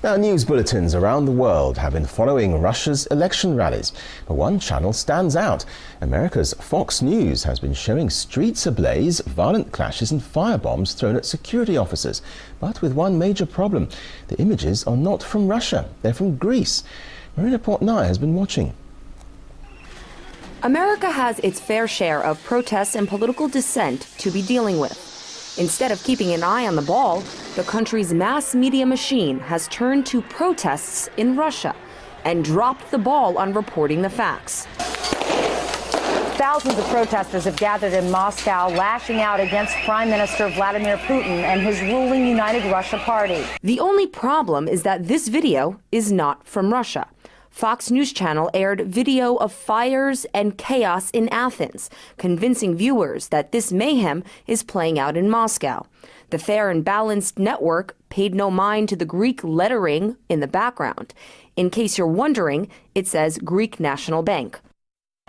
Now, news bulletins around the world have been following Russia's election rallies, but one channel stands out. America's Fox News has been showing streets ablaze, violent clashes and firebombs thrown at security officers. But with one major problem: the images are not from Russia, they're from Greece. Marina Portnaya has been watching. America has its fair share of protests and political dissent to be dealing with. Instead of keeping an eye on the ball, the country's mass media machine has turned to protests in Russia and dropped the ball on reporting the facts. Thousands of protesters have gathered in Moscow, lashing out against Prime Minister Vladimir Putin and his ruling United Russia Party. The only problem is that this video is not from Russia. Fox News Channel aired video of fires and chaos in Athens, convincing viewers that this mayhem is playing out in Moscow. The Fair and Balanced network paid no mind to the Greek lettering in the background. In case you're wondering, it says Greek National Bank.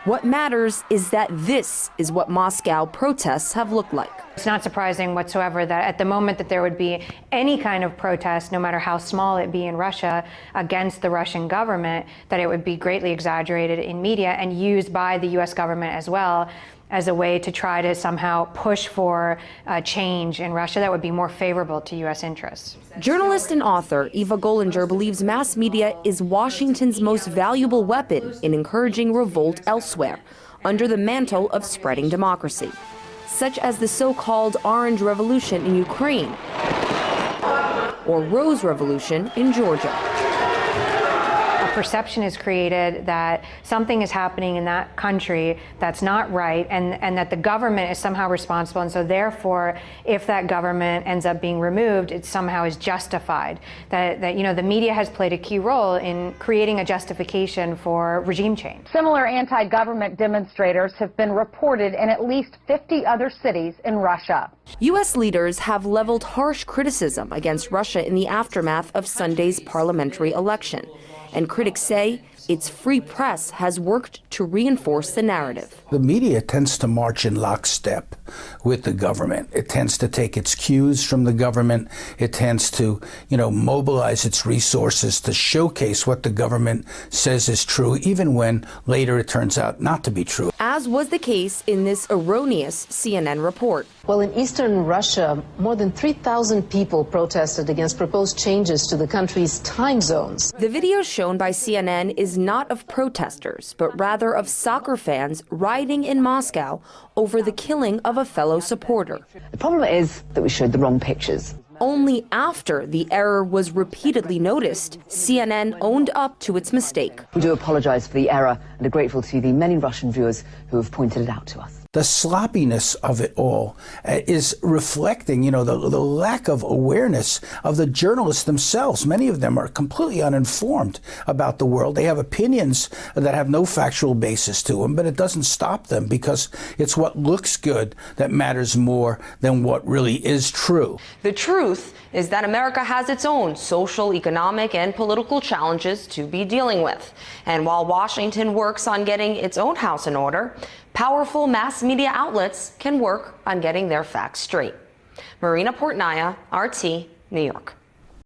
What matters is that this is what Moscow protests have looked like. It's not surprising whatsoever that at the moment that there would be any kind of protest, no matter how small it be in Russia, against the Russian government, that it would be greatly exaggerated in media and used by the U.S. government as well as a way to try to somehow push for change in Russia that would be more favorable to U.S. interests. Journalist and author Eva Gollinger believes mass media is Washington's most valuable weapon in encouraging revolt elsewhere, under the mantle of spreading democracy, such as the so-called Orange Revolution in Ukraine or Rose Revolution in Georgia. A perception is created that something is happening in that country that's not right, and that the government is somehow responsible, and so therefore if that government ends up being removed, it somehow is justified. That you know, the media has played a key role in creating a justification for regime change. Similar anti-government demonstrators have been reported in at least 50 other cities in Russia. U.S. leaders have leveled harsh criticism against Russia in the aftermath of Sunday's parliamentary election. And critics say its free press has worked to reinforce the narrative. The media tends to march in lockstep with the government. It tends to take its cues from the government. It tends to, mobilize its resources to showcase what the government says is true, even when later it turns out not to be true. As was the case in this erroneous CNN report. Well, in eastern Russia, more than 3,000 people protested against proposed changes to the country's time zones. The video shown by CNN is not of protesters, but rather of soccer fans rioting in Moscow over the killing of a fellow supporter. The problem is that we showed the wrong pictures. Only after the error was repeatedly noticed, CNN owned up to its mistake. We do apologize for the error and are grateful to the many Russian viewers who have pointed it out to us. The sloppiness of it all is reflecting, the lack of awareness of the journalists themselves. Many of them are completely uninformed about the world. They have opinions that have no factual basis to them, but it doesn't stop them because it's what looks good that matters more than what really is true. The truth is that America has its own social, economic, and political challenges to be dealing with. And while Washington works on getting its own house in order, powerful mass media outlets can work on getting their facts straight. Marina Portnaya, RT, New York.